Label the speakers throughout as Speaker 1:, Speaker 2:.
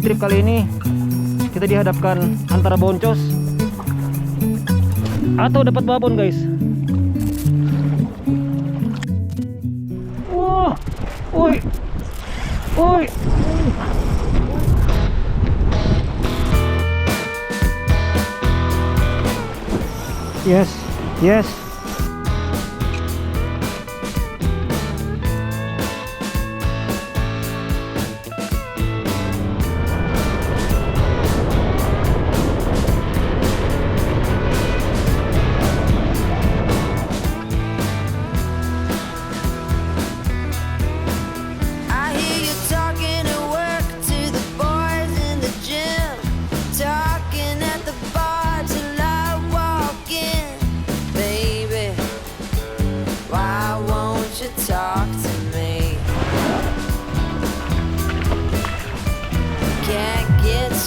Speaker 1: trip kali ini kita dihadapkan antara boncos atau dapat babon guys. Wah, woi, woi. Yes, yes.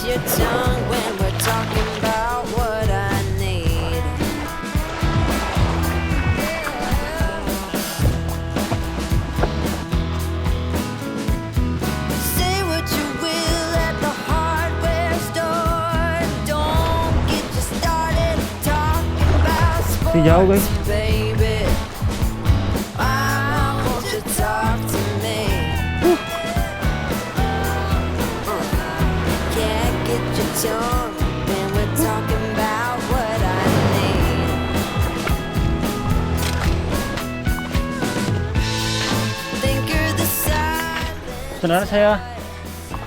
Speaker 2: Your tongue when we're talking about what I need. Say what you will at the hardware store. Don't get you started talking about sports,
Speaker 1: Jauh guys.
Speaker 2: baby. Why won't you talk to me? Tongue when we're talking about what I need. Think you're the silent.
Speaker 1: Sebenarnya saya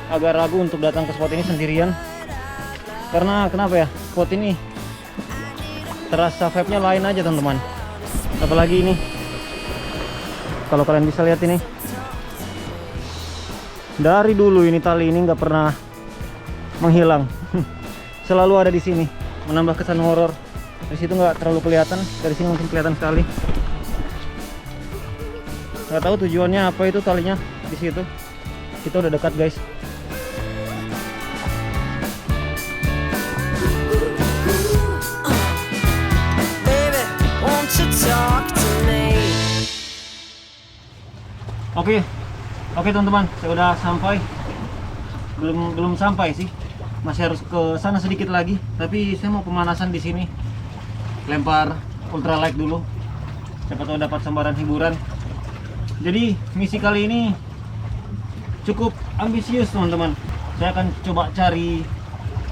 Speaker 1: agak ragu untuk datang ke spot ini sendirian. Karena kenapa ya? Spot ini terasa vibe-nya lain aja teman-teman. Apalagi ini, kalau kalian bisa lihat ini, dari dulu ini tali ini nggak pernah menghilang. Selalu ada di sini, menambah kesan horor. Dari situ nggak terlalu kelihatan, dari sini mungkin kelihatan sekali. Nggak tahu tujuannya apa itu talinya di situ. Kita udah dekat guys.
Speaker 2: Baby, won't you talk to me?
Speaker 1: Oke teman-teman, saya udah sampai. Belum sampai sih. Masih harus ke sana sedikit lagi, tapi saya mau pemanasan di sini. Lempar ultralight dulu. Siapa tahu dapat sambaran hiburan. Jadi, misi kali ini cukup ambisius, teman-teman. Saya akan coba cari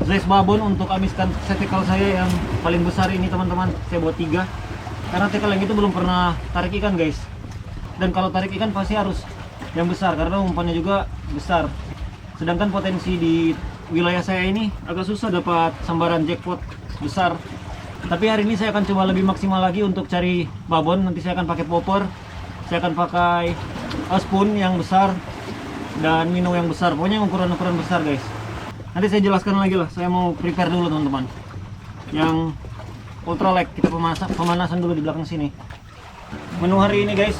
Speaker 1: size babon untuk habiskan tackle saya yang paling besar ini, teman-teman. Saya buat 3. Karena tackle yang itu belum pernah tarik ikan, guys. Dan kalau tarik ikan pasti harus yang besar karena umpannya juga besar. Sedangkan potensi di wilayah saya ini agak susah dapat sambaran jackpot besar. Tapi hari ini saya akan coba lebih maksimal lagi untuk cari babon. Nanti saya akan pakai popper, saya akan pakai spoon yang besar dan minum yang besar. Pokoknya ukuran-ukuran besar guys. Nanti saya jelaskan lagi lah. Saya mau prepare dulu teman-teman. Yang ultralight kita pemanasan dulu di belakang sini. Menu hari ini guys,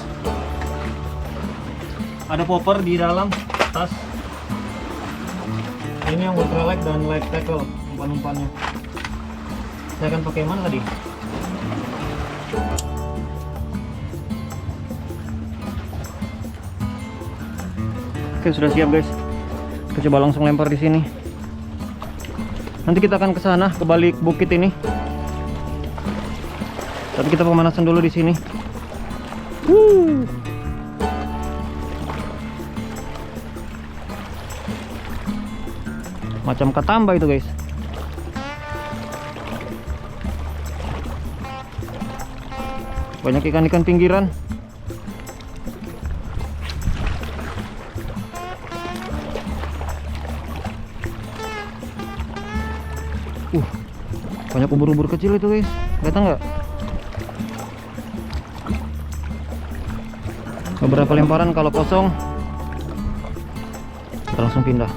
Speaker 1: ada popper di dalam tas. Ini yang ultralight dan light tackle umpan-umpannya. Saya akan pakai mana tadi? Oke, sudah siap guys. Kita coba langsung lempar di sini. Nanti kita akan ke sana, ke balik bukit ini. Tapi kita pemanasan dulu di sini. Macam katamba itu guys. Banyak ikan-ikan pinggiran. Banyak ubur-ubur kecil itu guys. Kelihatan nggak? Beberapa lemparan kalau kosong kita langsung pindah.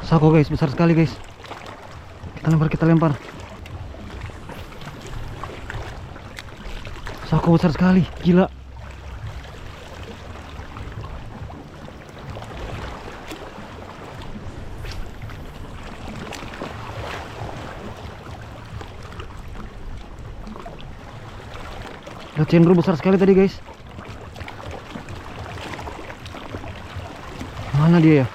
Speaker 1: Sako guys, besar sekali guys. Kita lempar, Sako besar sekali, gila. Lihat cendro besar sekali tadi guys. Mana dia ya?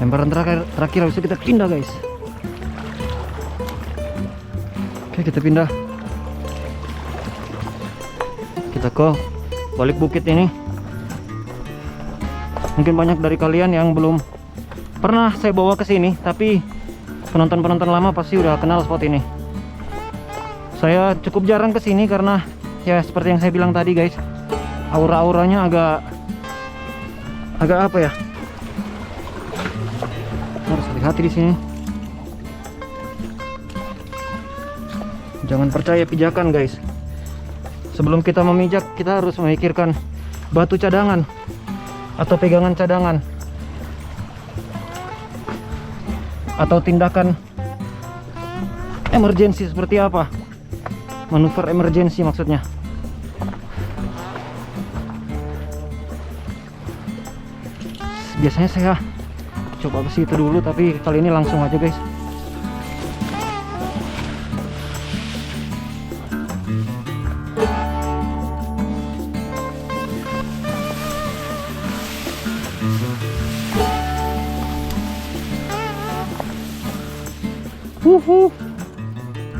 Speaker 1: Lemparan terakhir habis itu kita pindah guys. Oke, kita pindah. Kita ke balik bukit ini. Mungkin banyak dari kalian yang belum pernah saya bawa ke sini, tapi penonton-penonton lama pasti udah kenal spot ini. Saya cukup jarang ke sini karena ya seperti yang saya bilang tadi guys, aura-auranya agak apa ya? Harus hati-hati di sini. Jangan percaya pijakan guys. Sebelum kita memijak, kita harus memikirkan batu cadangan atau pegangan cadangan atau tindakan emergensi seperti apa. Manuver emergensi maksudnya. Biasanya saya coba ke situ dulu, tapi kali ini langsung aja guys.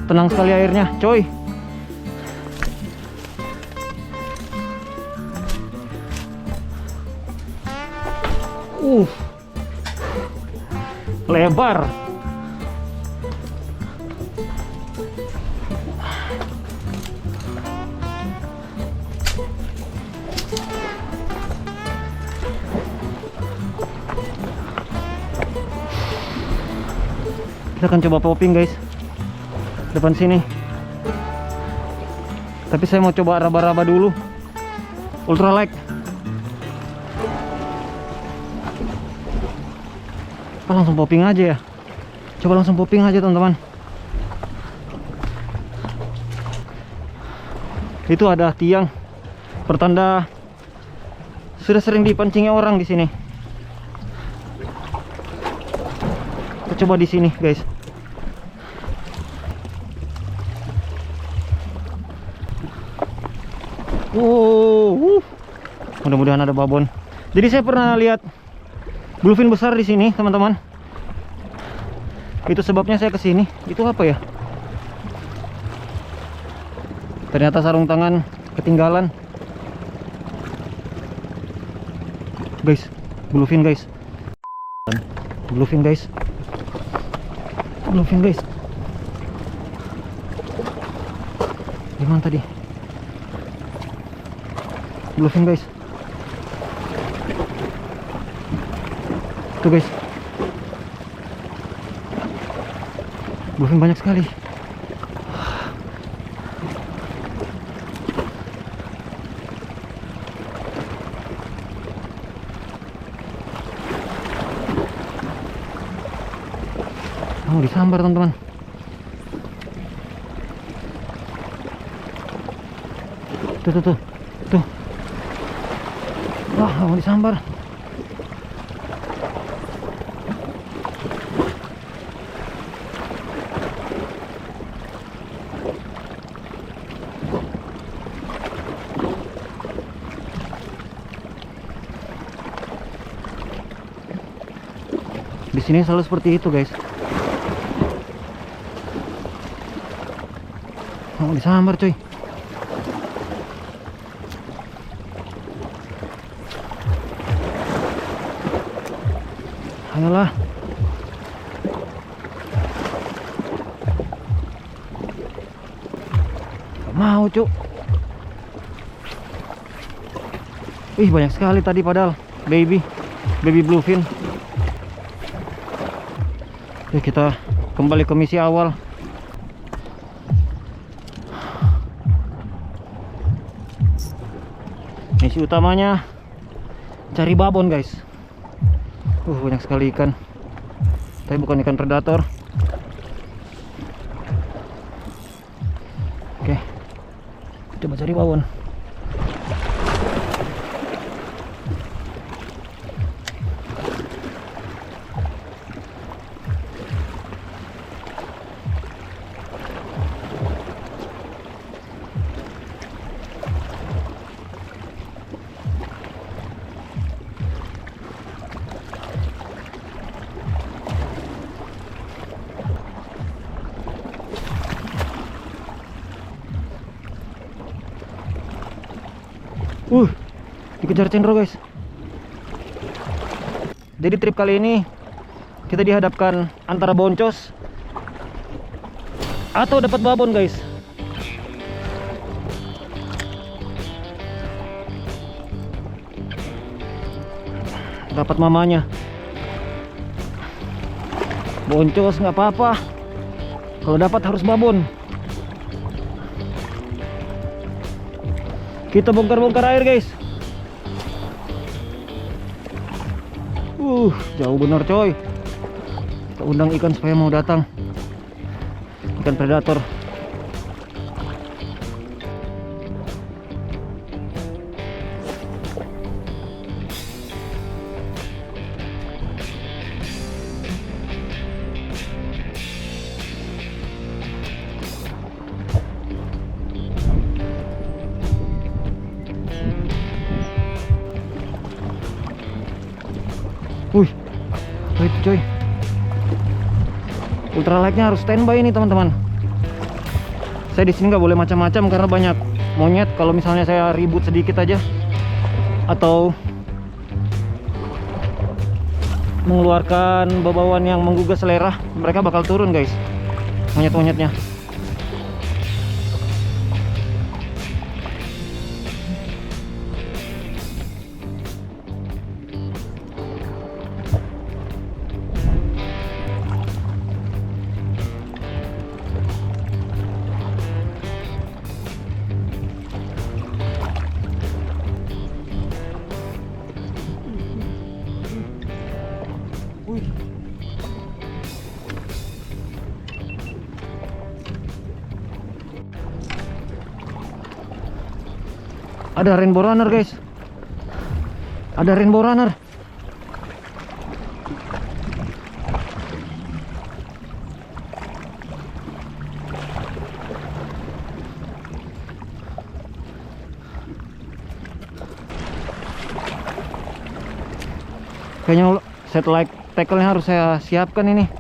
Speaker 1: Tenang sekali airnya, coy. Lebar. Kita akan coba popping guys, depan sini. Tapi saya mau coba raba-raba dulu, ultralight. Apa langsung popping aja ya? Coba langsung popping aja teman-teman. Itu ada tiang pertanda sudah sering dipancingi orang di sini. Kita coba di sini guys. Mudah-mudahan ada babon. Jadi saya pernah lihat bluefin besar di sini, teman-teman. Itu sebabnya saya kesini. Itu apa ya? Ternyata sarung tangan ketinggalan. Guys, bluefin guys. Bluefin guys. Bluefin guys. Gimana tadi? Bluefin guys. Tuh guys, bluefin banyak sekali. Mau disambar teman-teman. Tuh. Wah, mau disambar. Di sini selalu seperti itu, guys. Mau disambar, cuy. Ayolah. Gak mau, cuk. Ih, banyak sekali tadi padahal baby bluefin. Oke, kita kembali ke misi awal. Misi utamanya cari babon, guys. Banyak sekali ikan. Tapi bukan ikan predator. Oke, coba cari babon. Dikejar cendro, guys. Jadi trip kali ini kita dihadapkan antara boncos atau dapat babon, guys. Dapat mamanya. Boncos nggak apa-apa, kalau dapat harus babon. Kita bongkar-bongkar air, guys. Jauh bener, coy. Kita undang ikan supaya mau datang. Ikan predator. Itu, coy. Ultralightnya harus standby ini, teman-teman. Saya di sini nggak boleh macam-macam karena banyak monyet. Kalau misalnya saya ribut sedikit aja atau mengeluarkan bau-bauan yang menggugah selera, mereka bakal turun, guys, monyet-monyetnya. Ada rainbow runner, guys. Ada rainbow runner. Kayaknya satellite tackle-nya harus saya siapkan ini.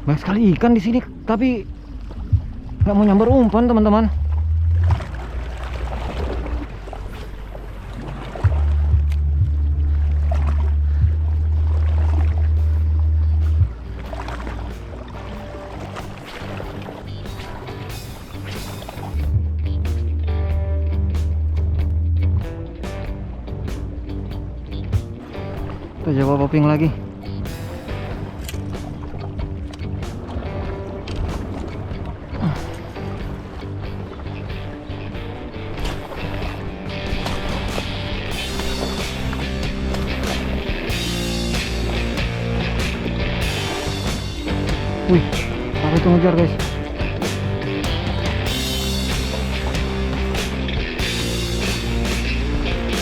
Speaker 1: Banyak sekali ikan di sini, tapi nggak mau nyambar umpan, teman-teman. Kita coba popping lagi. Wih, apa itu ngejar, guys?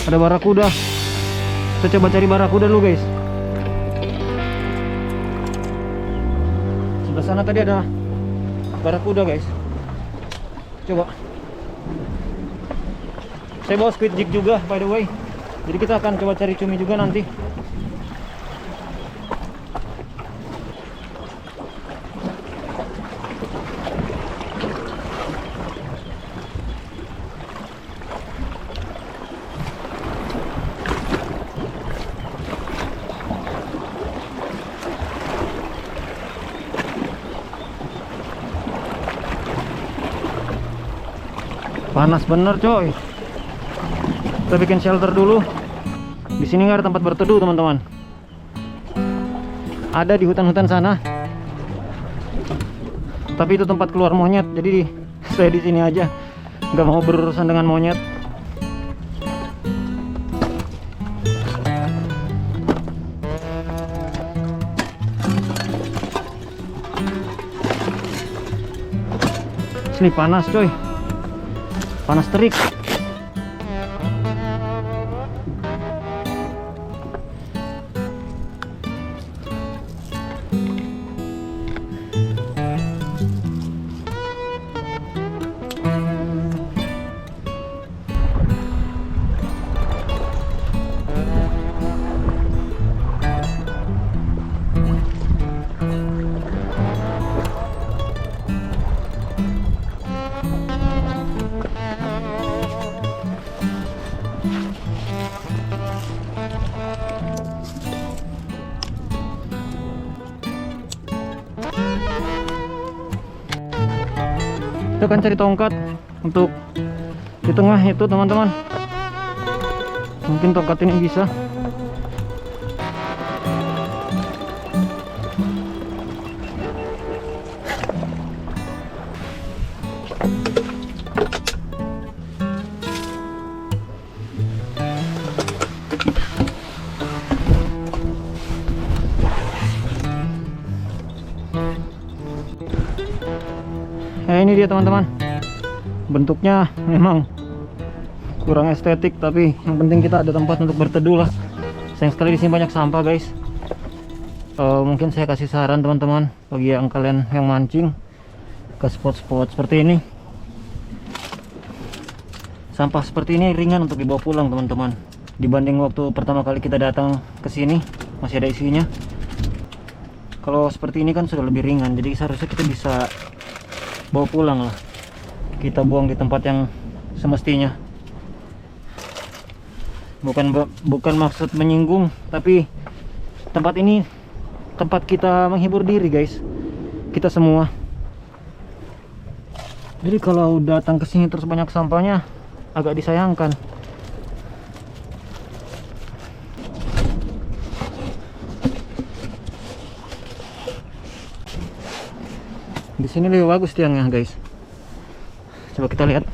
Speaker 1: Ada barakuda. Kita coba cari barakuda dulu, guys. Sebelah sana tadi ada barakuda, guys. Coba. Saya bawa squid jig juga, by the way. Jadi kita akan coba cari cumi juga nanti. Panas bener coy. Kita bikin shelter dulu. Di sini nggak ada tempat berteduh teman-teman. Ada di hutan-hutan sana. Tapi itu tempat keluar monyet. Jadi saya di sini aja. Nggak mau berurusan dengan monyet. Sini panas coy. Panas terik. Kita akan cari tongkat untuk di tengah itu teman-teman. Mungkin tongkat ini bisa. Ini dia teman-teman, bentuknya memang kurang estetik, tapi yang penting kita ada tempat untuk berteduh lah. Sayang sekali di sini banyak sampah guys. Mungkin saya kasih saran teman-teman bagi yang kalian yang mancing ke spot-spot seperti ini, sampah seperti ini ringan untuk dibawa pulang teman-teman, dibanding waktu pertama kali kita datang ke sini masih ada isinya. Kalau seperti ini kan sudah lebih ringan, jadi seharusnya kita bisa bawa pulang lah, kita buang di tempat yang semestinya. Bukan maksud menyinggung, tapi tempat ini tempat kita menghibur diri guys, kita semua. Jadi kalau datang ke sini terus banyak sampahnya agak disayangkan. Di sini lebih bagus tiangnya guys. Coba kita lihat.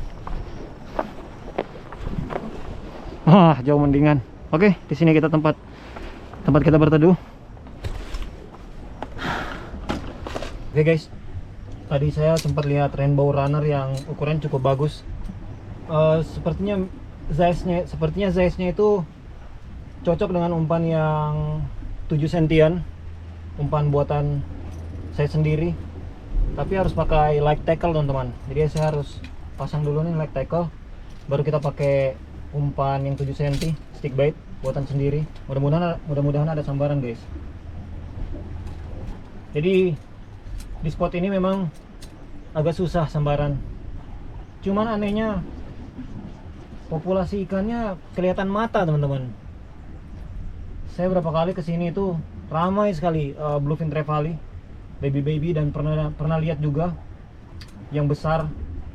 Speaker 1: Wah, jauh mendingan. Oke, di sini kita tempat kita berteduh. Oke guys, tadi saya sempat lihat rainbow runner yang ukuran cukup bagus. Sepertinya size-nya itu cocok dengan umpan yang 7 sentian, umpan buatan saya sendiri. Tapi harus pakai light tackle teman-teman. Jadi saya harus pasang dulu nih light tackle, baru kita pakai umpan yang 7 cm stick bait buatan sendiri. Mudah-mudahan ada sambaran guys. Jadi di spot ini memang agak susah sambaran. Cuman anehnya populasi ikannya kelihatan mata teman-teman. Saya berapa kali kesini itu ramai sekali bluefin trevally, baby dan pernah lihat juga yang besar,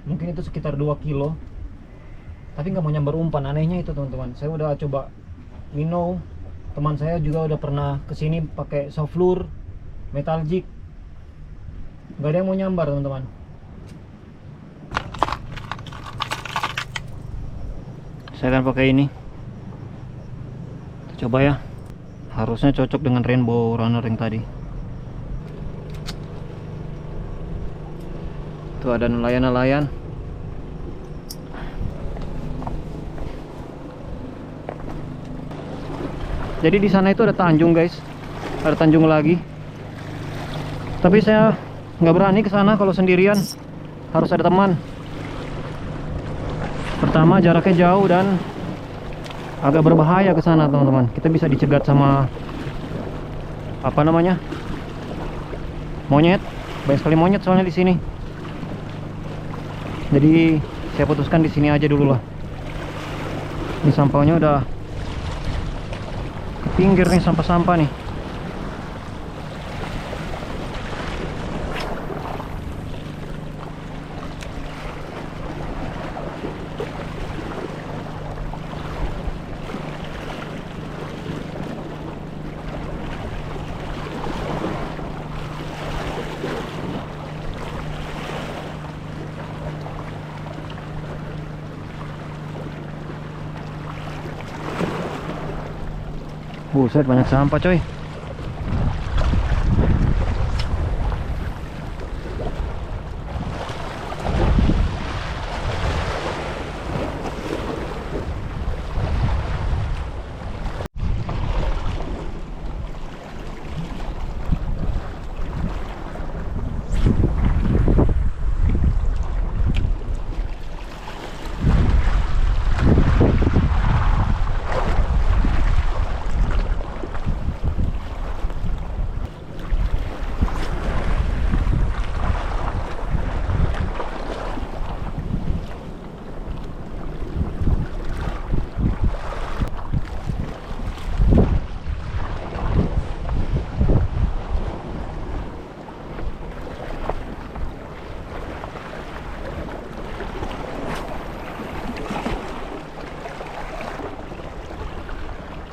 Speaker 1: mungkin itu sekitar 2 kilo, tapi nggak mau nyambar umpan. Anehnya itu teman-teman. Saya udah coba minnow, teman saya juga udah pernah kesini pakai soft lure, metal jig, nggak ada yang mau nyambar teman-teman. Saya akan pakai ini, coba ya, harusnya cocok dengan rainbow runner yang tadi. Tuh ada nelayan-nelayan. Jadi di sana itu ada tanjung guys, ada tanjung lagi. Tapi saya nggak berani ke sana kalau sendirian, harus ada teman. Pertama jaraknya jauh dan agak berbahaya ke sana teman-teman. Kita bisa dicegat sama apa namanya, monyet. Banyak sekali monyet soalnya di sini. Jadi saya putuskan di sini aja dulu lah. Ini sampahnya udah ke pinggir nih, sampah-sampah nih. Buset, banyak sampah coy.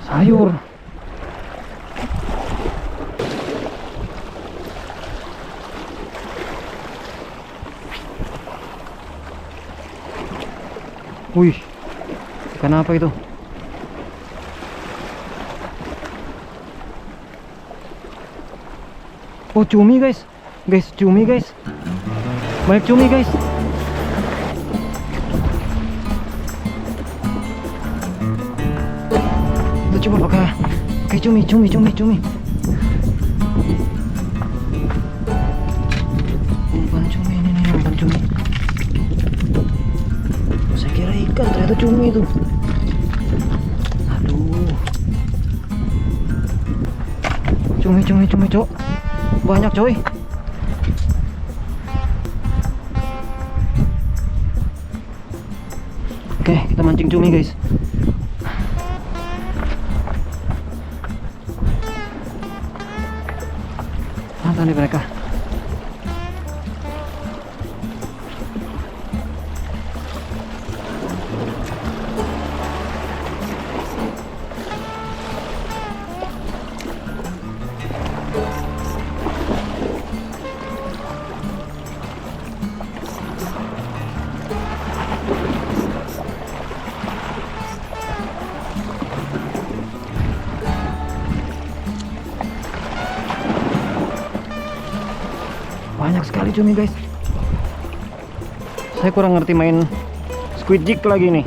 Speaker 1: Sayur. Wih, ikan apa itu? Oh, cumi guys. Guys, cumi guys. Banyak cumi guys. Kita coba pakai cumi. Umpan cumi ini nih, umpan cumi. Saya kira ikan, ternyata cumi itu. Aduh. Cumi, cok. Banyak coy. Oke, kita mancing cumi guys. Mantap nih mereka. Banyak sekali cumi guys. Saya kurang ngerti main squid jig lagi nih.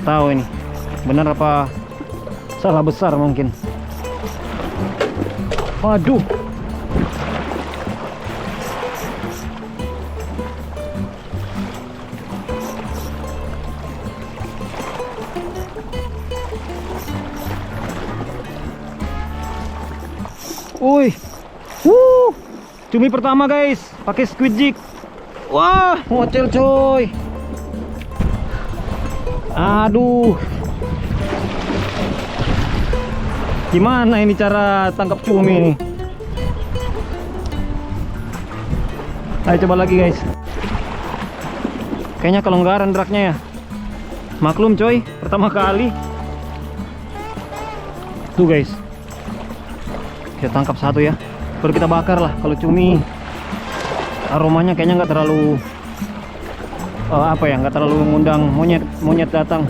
Speaker 1: Tahu ini benar apa salah besar mungkin. Waduh. Wih. Cumi pertama guys, pakai squid jig. Wah, ngocel coy. Aduh. Gimana ini cara tangkap cumi nih? Ayo coba lagi guys. Kayaknya kelonggaran dragnya ya. Maklum coy, pertama kali. Tuh guys. Kita tangkap satu ya. Baru kita bakar lah. Kalau cumi aromanya kayaknya nggak terlalu nggak terlalu mengundang monyet datang.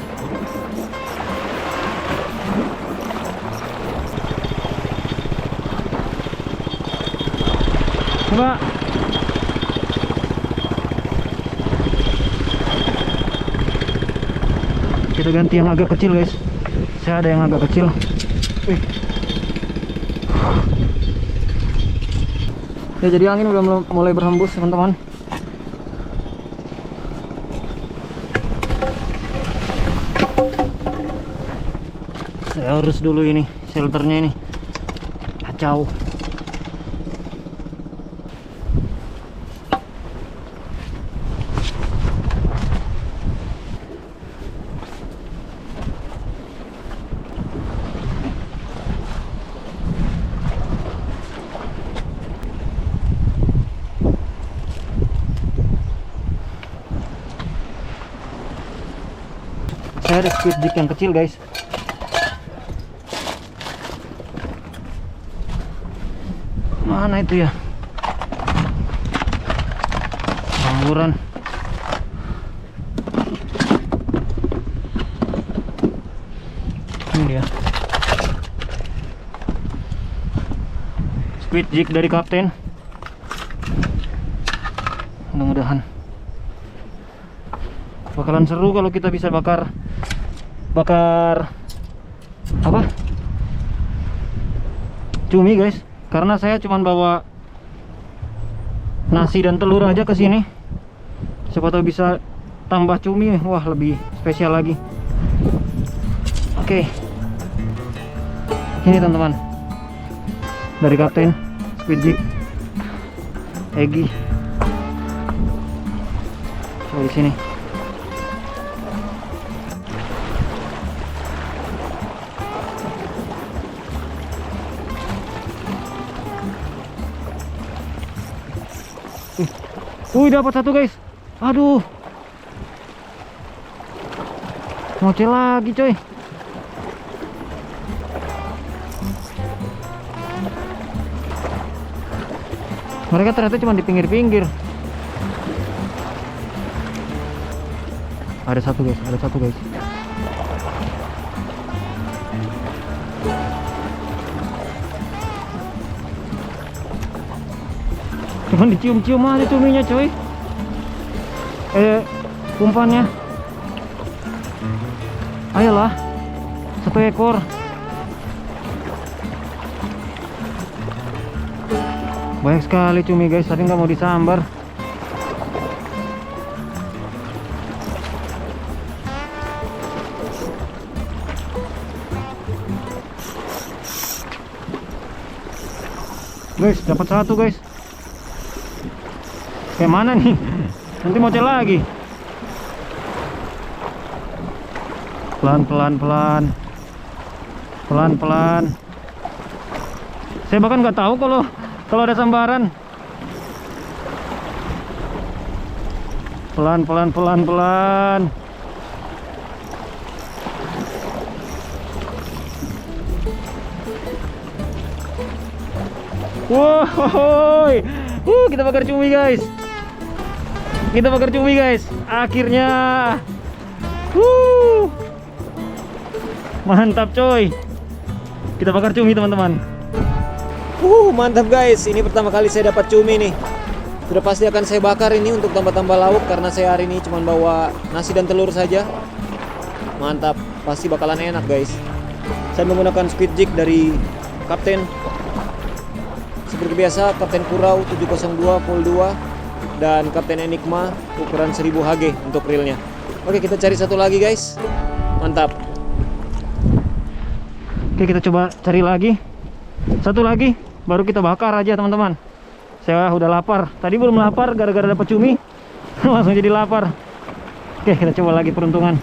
Speaker 1: Coba. Kita ganti yang agak kecil guys. Saya ada yang agak kecil. Wih. Ya, jadi angin udah mulai berhembus teman-teman. Saya harus dulu ini shelternya ini kacau. Saya ada squid jig yang kecil guys. Mana itu ya? Angguran. Ini dia. squid jig dari kapten. Mudah-mudahan bakalan seru kalau kita bisa bakar apa? Cumi guys. Karena saya cuman bawa nasi dan telur aja ke sini. Siapa tahu bisa tambah cumi, wah lebih spesial lagi. Oke. Ini teman-teman. Dari kapten squid jig Egy. Coba di sini. Dapat satu guys. Aduh. Ngoceh lagi coy. Mereka ternyata cuma di pinggir-pinggir. Ada satu guys, ada satu guys. Cuman dicium-cium aja cuminya coy. Umpannya. Ayolah. 1 ekor. Banyak sekali cumi guys, tapi nggak mau disambar. Guys, dapat satu guys. Kayak mana nih? Nanti mau cel lagi. Pelan-pelan. Saya bahkan nggak tahu kalau ada sambaran. Pelan. Wow, kita bakar cumi guys. Akhirnya. Mantap coy. Kita bakar cumi teman-teman. Mantap guys. Ini pertama kali saya dapat cumi nih. Sudah pasti akan saya bakar ini untuk tambah-tambah lauk, karena saya hari ini cuma bawa nasi dan telur saja. Mantap, pasti bakalan enak guys. Saya menggunakan squid jig dari kapten. Seperti biasa, Kapten Kurau 702 Vol 2 dan Kapten Enigma ukuran 1000 HG untuk reelnya. Oke, kita cari satu lagi guys. Mantap. Oke, kita coba cari lagi. Satu lagi, baru kita bakar aja teman-teman. Saya udah lapar. Tadi belum lapar gara-gara dapat cumi. Langsung jadi lapar. Oke, kita coba lagi peruntungan.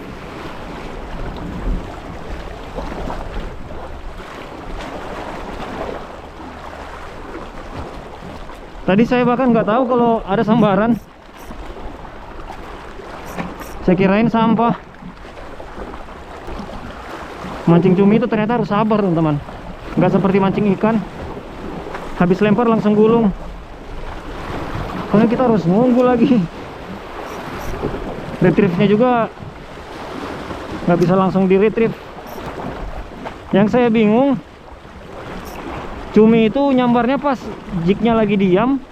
Speaker 1: Tadi saya bahkan nggak tahu kalau ada sambaran. Saya kirain sampah. Mancing cumi itu ternyata harus sabar teman-teman. Nggak seperti mancing ikan. Habis lempar langsung gulung. Karena kita harus nunggu lagi. Retrieve-nya juga nggak bisa langsung di retrieve. Yang saya bingung, cumi itu nyambarnya pas jignya lagi diam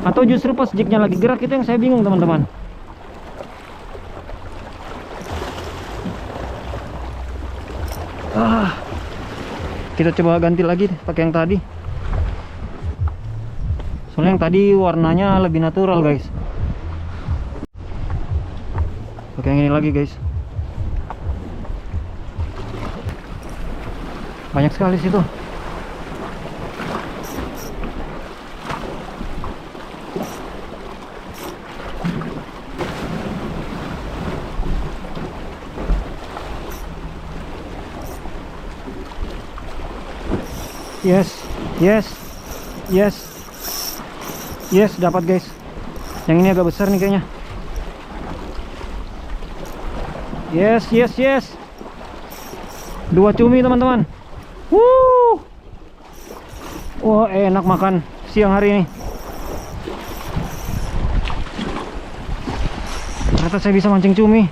Speaker 1: atau justru pas jignya lagi gerak, itu yang saya bingung teman-teman. Kita coba ganti lagi pakai yang tadi. Soalnya yang tadi warnanya lebih natural guys. Pakai yang ini lagi guys. Banyak sekali situ. Yes, dapat guys. Yang ini agak besar nih kayaknya. Yes. 2 cumi teman-teman. Wah, enak makan siang hari ini. Ternyata saya bisa mancing cumi.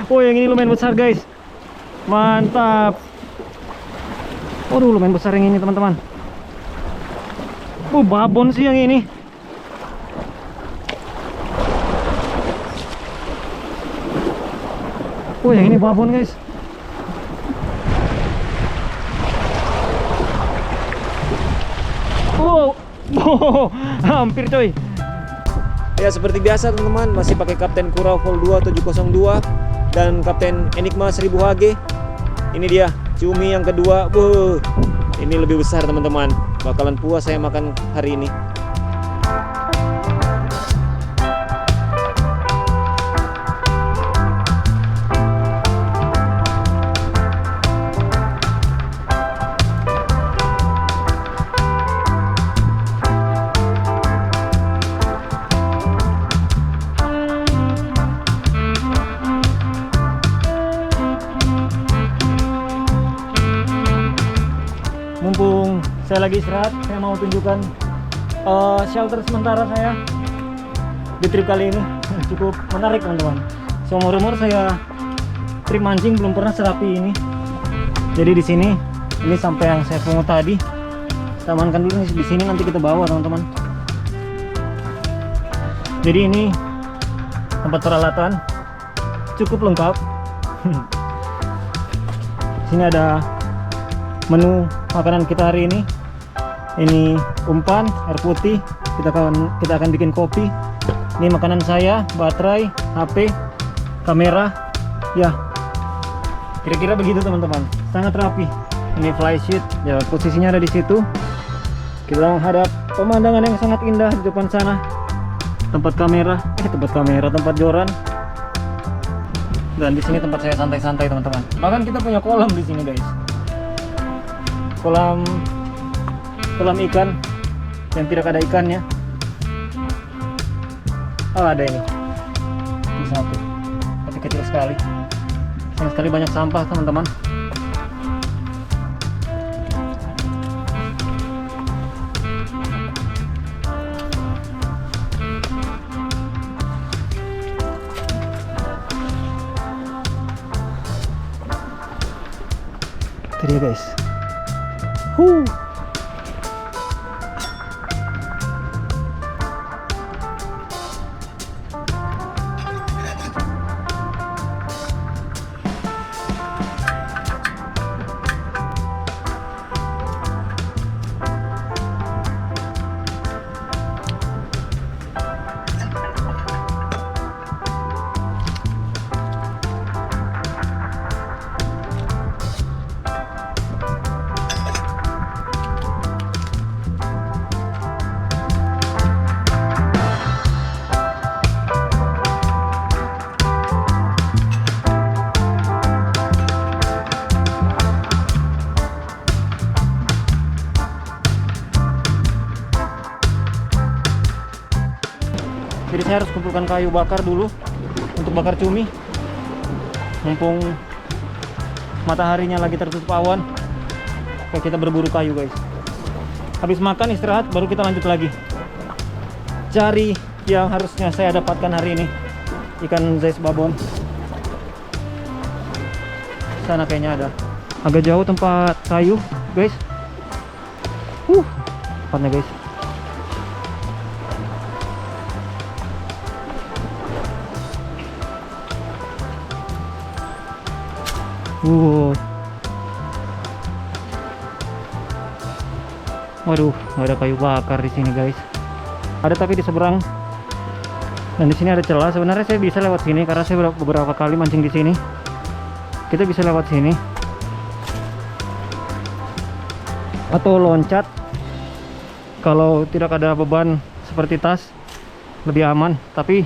Speaker 1: Oh, yang ini lumayan besar guys. Mantap. Waduh, lumayan besar yang ini teman-teman. Babon sih yang ini. Yang ini babon guys. Hampir coy. Ya seperti biasa teman-teman, masih pakai Kapten Kurau Vol 2702 dan Kapten Enigma 1000 HG. Ini dia cumi yang kedua. Ini lebih besar teman-teman. Bakalan puas saya makan hari ini. Mumpung saya lagi istirahat, saya mau tunjukkan shelter sementara saya di trip kali ini. Cukup menarik teman-teman. Seumur-umur saya trip mancing belum pernah serapi ini. Jadi di sini, ini sampai yang saya pungut tadi, kita amankan dulu nih di sini, nanti kita bawa teman-teman. Jadi ini tempat peralatan cukup lengkap. Sini ada menu makanan kita hari ini. Ini umpan, air putih, kita akan bikin kopi. Ini makanan saya, baterai, HP, kamera. Ya, kira-kira begitu teman-teman. Sangat rapi. Ini flysheet, ya posisinya ada di situ. Kita menghadap pemandangan yang sangat indah di depan sana. Tempat joran. Dan di sini tempat saya santai-santai teman-teman. Bahkan kita punya kolam di sini guys. Kolam ikan yang tidak ada ikannya. Ada ini satu, tapi kecil sekali. Sayang sekali banyak sampah teman-teman. Itu dia guys. Jadi saya harus kumpulkan kayu bakar dulu untuk bakar cumi. Mumpung mataharinya lagi tertutup awan, kayak kita berburu kayu guys. Habis makan istirahat baru kita lanjut lagi cari yang harusnya saya dapatkan hari ini, ikan zeis babon. Sana kayaknya ada. Agak jauh tempat kayu guys. Tempatnya guys. Waduh, nggak ada kayu bakar di sini guys. Ada tapi di seberang. Dan di sini ada celah. Sebenarnya saya bisa lewat sini karena saya beberapa kali mancing di sini. Kita bisa lewat sini. Atau loncat. Kalau tidak ada beban seperti tas, lebih aman. Tapi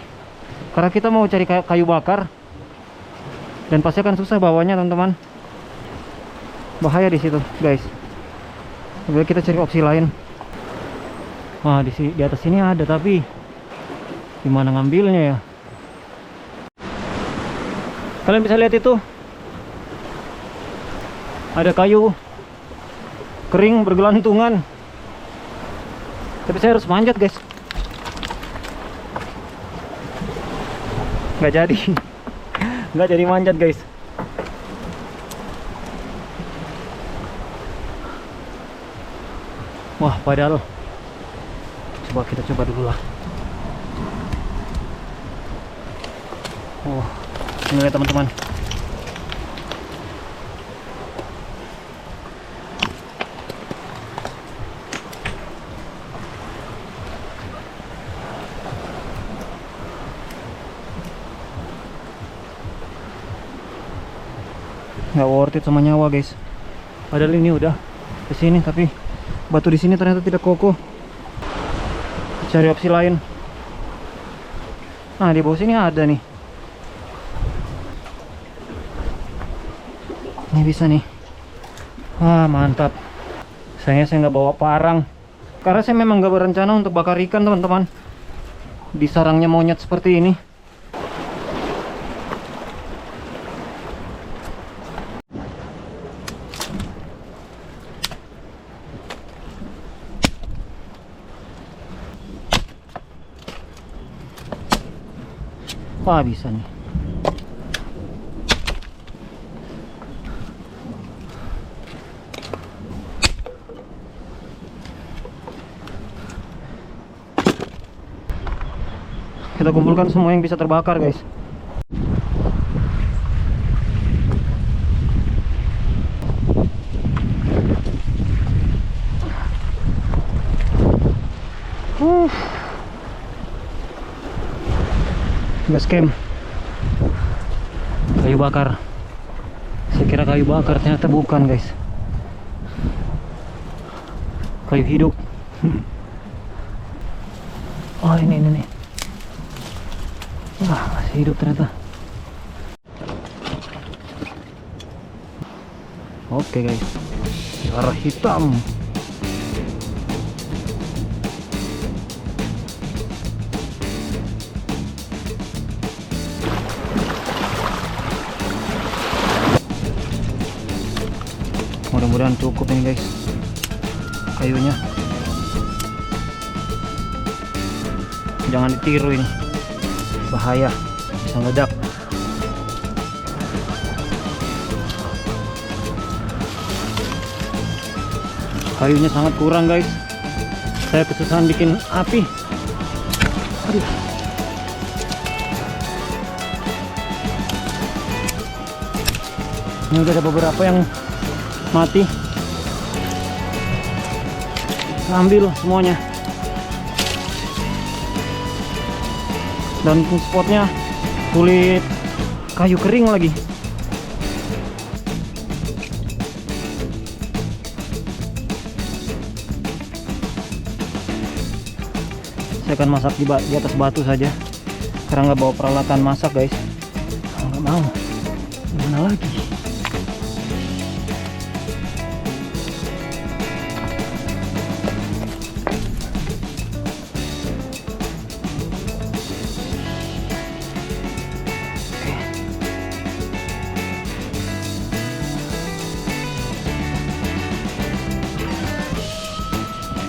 Speaker 1: karena kita mau cari kayu bakar, dan pasti akan susah bawanya teman-teman. Bahaya di situ guys. Coba kita cari opsi lain. Wah, di atas sini ada, tapi gimana ngambilnya ya? Kalian bisa lihat itu. Ada kayu kering bergelantungan. Tapi saya harus manjat guys. Nggak jadi. Nggak jadi manjat guys. Wah, padahal Coba kita coba dulu lah. Oh, ini lihat teman-teman. Nggak worth it sama nyawa guys. Padahal ini udah kesini, tapi batu di sini ternyata tidak kokoh. Cari opsi lain. Nah, di bawah sini ada nih. Ini bisa nih. Wah, mantap. Sayangnya saya nggak bawa parang, karena saya memang nggak berencana untuk bakar ikan teman-teman di sarangnya monyet seperti ini. Wah, bisa nih. Kita kumpulkan semua yang bisa terbakar guys. Gas camp, kayu bakar. Saya kira kayu bakar, ternyata bukan guys. Kayu hidup. Oh, ini nih. Wah, masih hidup ternyata. Oke guys, darah hitam. Mudah-mudahan cukup ini guys kayunya. Jangan ditiru ini, bahaya, bisa meledak. Kayunya sangat kurang guys. Saya kesusahan bikin api. Aduh. Ini udah ada beberapa yang mati. Ambil semuanya. Dan spotnya kulit kayu kering lagi. Saya akan masak di atas batu saja, karena nggak bawa peralatan masak guys. Nggak mau, gimana lagi?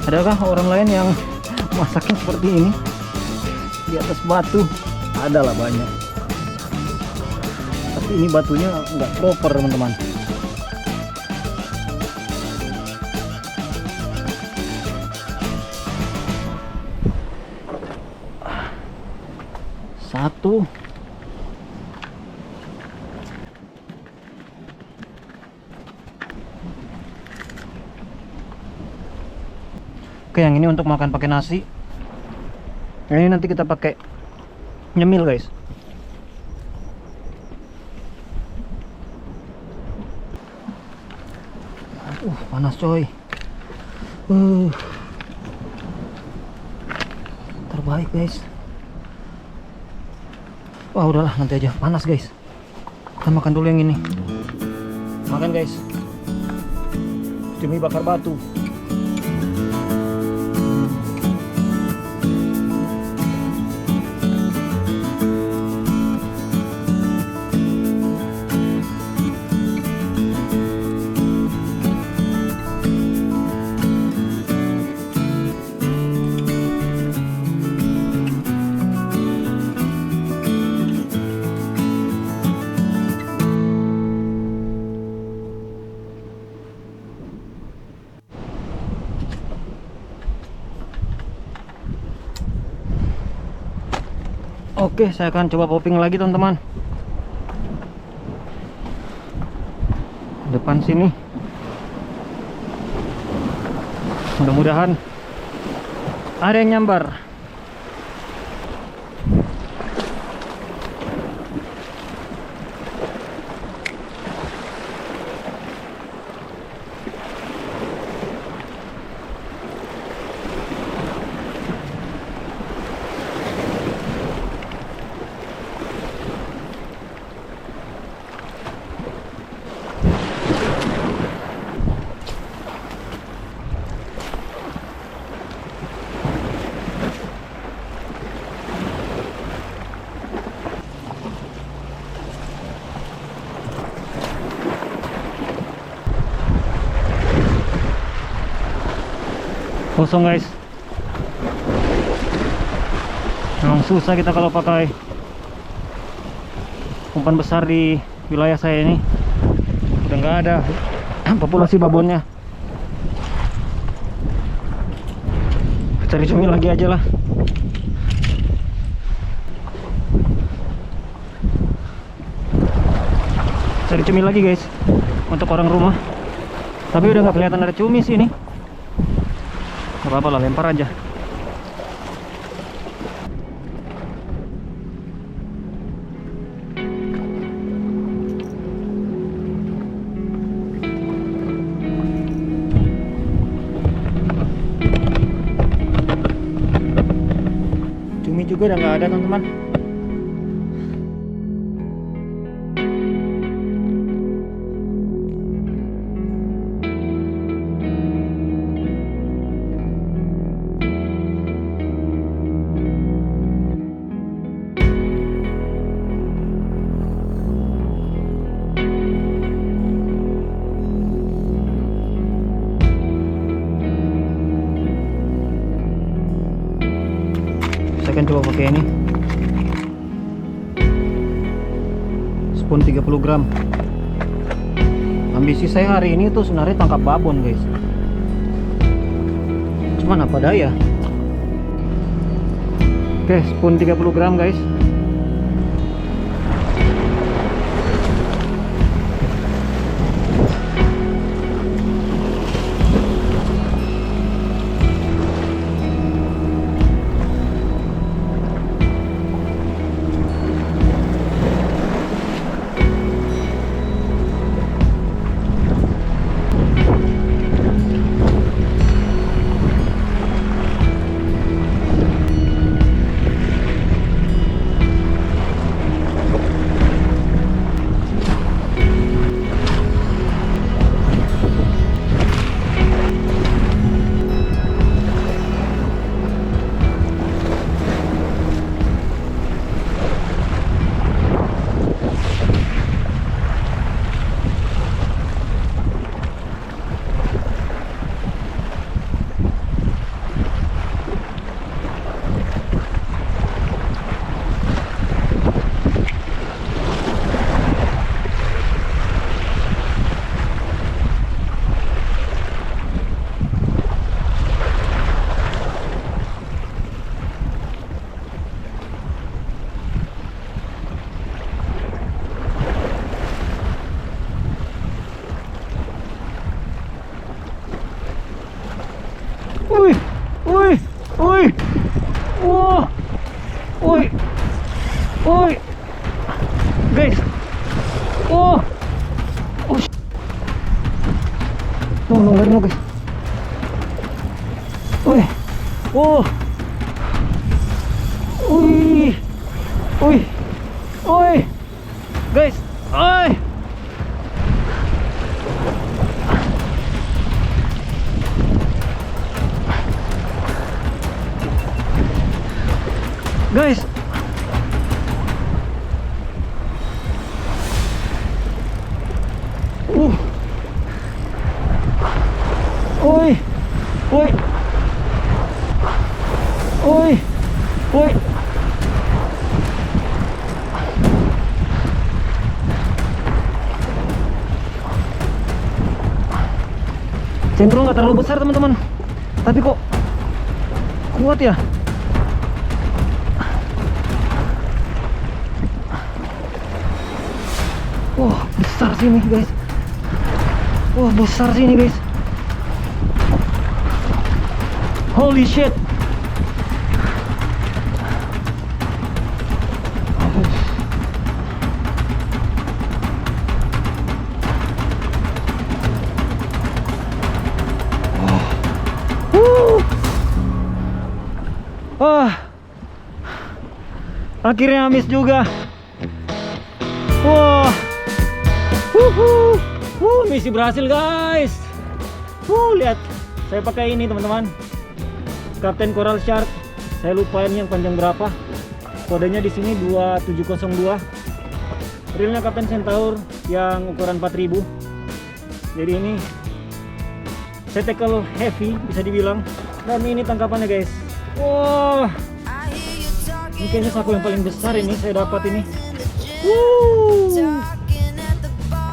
Speaker 1: Adakah orang lain yang masaknya seperti ini di atas batu? Adalah banyak, tapi ini batunya nggak proper teman-teman. Satu. Oke, yang ini untuk makan pakai nasi. Yang ini nanti kita pakai nyemil guys. Panas coy. Terbaik guys. Wah, udahlah, nanti aja, panas guys. Kita makan dulu yang ini. Makan guys. Cumi bakar batu. Oke, saya akan coba popping lagi teman-teman. Depan sini. Mudah-mudahan ada yang nyambar. Kosong guys. Memang susah kita kalau pakai umpan besar di wilayah saya ini. Udah nggak ada populasi babonnya. Cari cumi lagi aja lah. Cari cumi lagi guys untuk orang rumah. Tapi udah nggak kelihatan ada cumi sih ini. Gak apa-apa lah, lempar aja. Cumi juga udah nggak ada teman-teman. Saya akan coba pakai ini spoon 30 gram. Ambisi saya hari ini tuh sebenarnya tangkap babon guys, cuman apa daya. Oke, spoon 30 gram guys. Wih, wih, wih, wah, wih, wih, guys, oh, oh, no guys, wih, oh, wih, wih, wih, guys, ay. Guys, oi, oi, oi, oi, cenderung nggak terlalu besar teman-teman, tapi kok kuat ya. Wah, besar sini guys. Wah, besar sini guys. Holy shit. Wah, akhirnya habis juga. Wah, misi berhasil guys. Lihat, saya pakai ini teman-teman, Captain Coral Shark. Saya lupa ini yang panjang berapa. Kodenya di sini 2702. Reelnya Captain Centaur yang ukuran 4000. Jadi ini saya tackle heavy bisa dibilang. Dan ini tangkapannya guys. Wah, ini kayaknya saku yang paling besar ini saya dapat ini.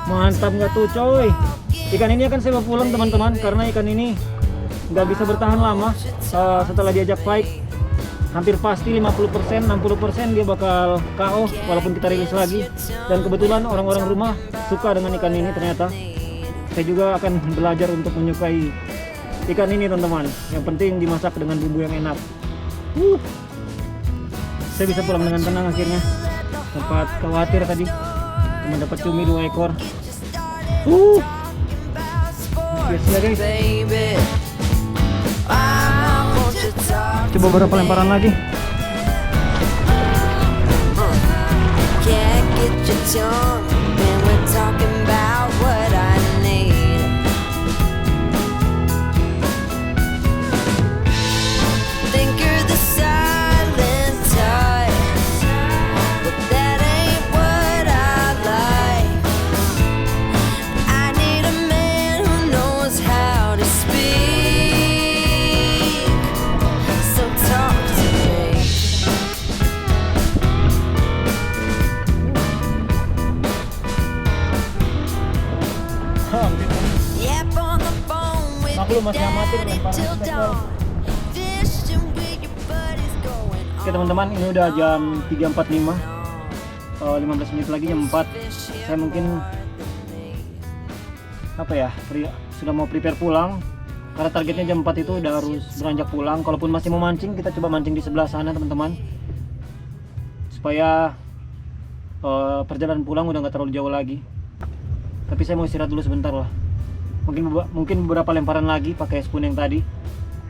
Speaker 1: Mantap nggak tuh coy. Ikan ini akan saya bawa pulang teman-teman, karena ikan ini nggak bisa bertahan lama. Setelah diajak fight hampir pasti 50%, 60% dia bakal KO walaupun kita rilis lagi. Dan kebetulan orang-orang rumah suka dengan ikan ini ternyata. Saya juga akan belajar untuk menyukai ikan ini teman-teman. Yang penting dimasak dengan bumbu yang enak. Saya bisa pulang dengan tenang akhirnya. Sempat khawatir tadi cuma dapat cumi 2 ekor. Biasa guys. Coba beberapa lemparan lagi.
Speaker 2: Can't get your tongue when we're talking about what I need. Think you're the silent type, but that ain't what I like. I need a man who knows how to speak. So talk to me. Yep, on the phone with
Speaker 1: Maklum,
Speaker 2: your
Speaker 1: masih amatir
Speaker 2: daddy
Speaker 1: lemparan
Speaker 2: till
Speaker 1: kita,
Speaker 2: dawn. Fishing with your buddies going
Speaker 1: Oke teman-teman, ini udah jam 3.45. 15 menit lagi jam 4. Saya mungkin sudah mau prepare pulang. Karena targetnya jam 4 itu udah harus beranjak pulang. Kalaupun masih mau mancing, kita coba mancing di sebelah sana teman-teman, supaya perjalanan pulang udah nggak terlalu jauh lagi. Tapi saya mau istirahat dulu sebentar lah. Mungkin beberapa lemparan lagi pakai spoon yang tadi.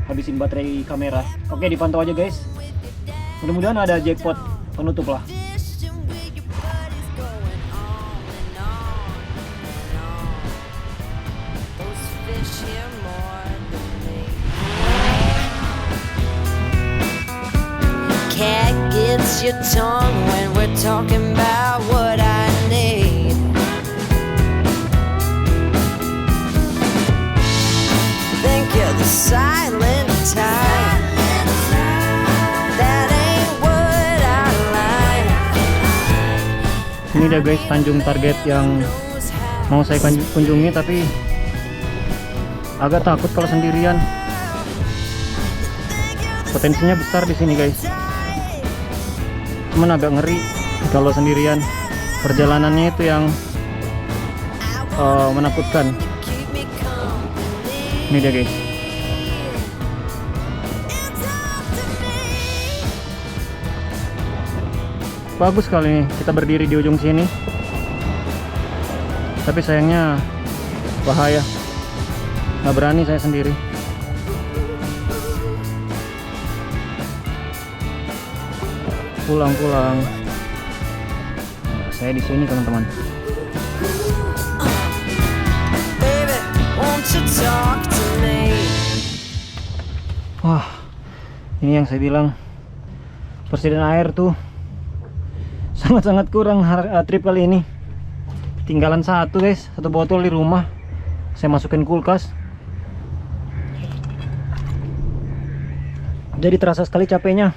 Speaker 1: Habisin baterai kamera. Oke, dipantau aja guys. Mudah-mudahan ada jackpot penutup lah.
Speaker 2: fishing with your buddies going on and on and on. Those fish here more than me. Cat gets your tongue when we're talking about what I need. Think you're the silent type. That ain't what I like.
Speaker 1: Ini dia guys, Tanjung target yang
Speaker 2: Knows how
Speaker 1: mau saya kunjungi, tapi agak takut kalau sendirian. Potensinya besar di sini guys. Cuman agak ngeri kalau sendirian. Perjalanannya itu yang menakutkan.
Speaker 2: keep me company.
Speaker 1: Ini dia guys. Bagus sekali nih kita berdiri di ujung sini. Tapi sayangnya bahaya. Nggak berani saya sendiri. Pulang. Nah, saya di sini teman-teman.
Speaker 2: Baby, won't you talk to me?
Speaker 1: Wah, ini yang saya bilang, persediaan air tuh sangat-sangat kurang trip kali ini. Tinggalan satu guys, satu botol di rumah. Saya masukin kulkas. Jadi terasa sekali capeknya.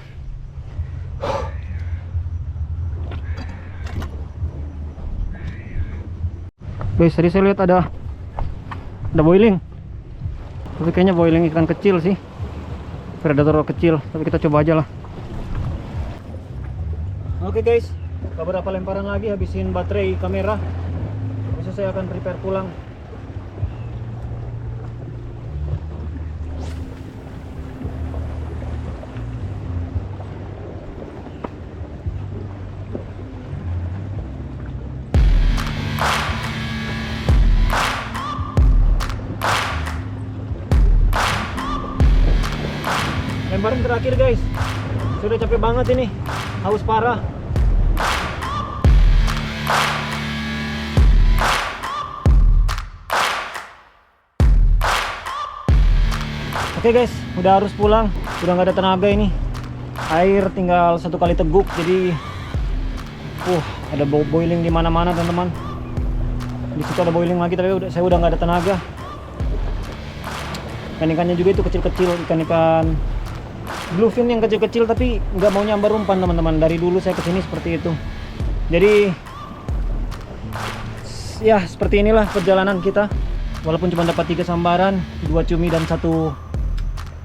Speaker 1: Guys, tadi saya lihat ada boiling. Tapi kayaknya boiling ikan kecil sih, predator kecil. Tapi kita coba aja lah. Oke guys, beberapa lemparan lagi habisin baterai kamera. saya akan prepare pulang. Lemparan terakhir guys. Sudah capek banget ini. Haus parah. Oke guys, udah harus pulang. Udah nggak ada tenaga ini. Air tinggal 1 kali teguk, jadi ada boiling di mana-mana teman-teman. Di situ ada boiling lagi, tapi saya udah nggak ada tenaga. Ikan-ikannya juga itu kecil-kecil, ikan-ikan bluefin yang kecil-kecil, tapi nggak mau nyambar umpan teman-teman. Dari dulu saya kesini seperti itu. Jadi ya seperti inilah perjalanan kita. Walaupun cuma dapat 3 sambaran, 2 cumi dan 1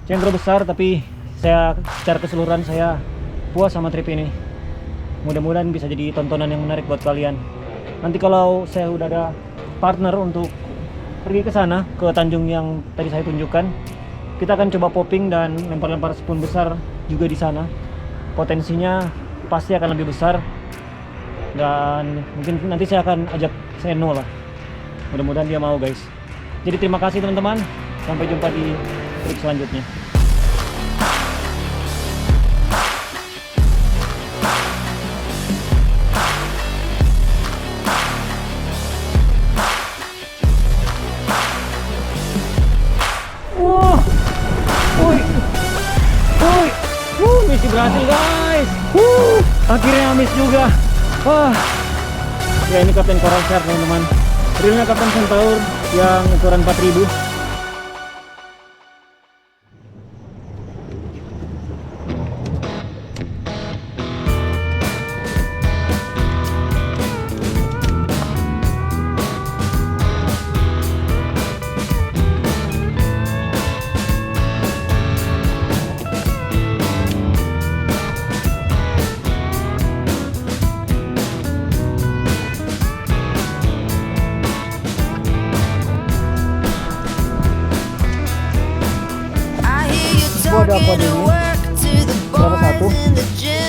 Speaker 1: cendro besar, tapi saya secara keseluruhan saya puas sama trip ini. Mudah-mudahan bisa jadi tontonan yang menarik buat kalian. Nanti kalau saya udah ada partner untuk pergi ke sana, ke Tanjung yang tadi saya tunjukkan, kita akan coba popping dan lempar-lempar spoon besar juga di sana. Potensinya pasti akan lebih besar, dan mungkin nanti saya akan ajak Seno lah. Mudah-mudahan dia mau guys. Jadi terima kasih teman-teman. Sampai jumpa di trip selanjutnya. Wah, misi berhasil guys. Akhirnya miss juga. Wah, ya ini Kapten Coral Shark teman-teman. Reelnya Kapten Centaur yang ukuran 4000.
Speaker 2: I hear you
Speaker 1: Gua ada
Speaker 2: talking
Speaker 1: kode
Speaker 2: to
Speaker 1: ini.
Speaker 2: work to the
Speaker 1: Berapa, satu?
Speaker 2: boys in the gym.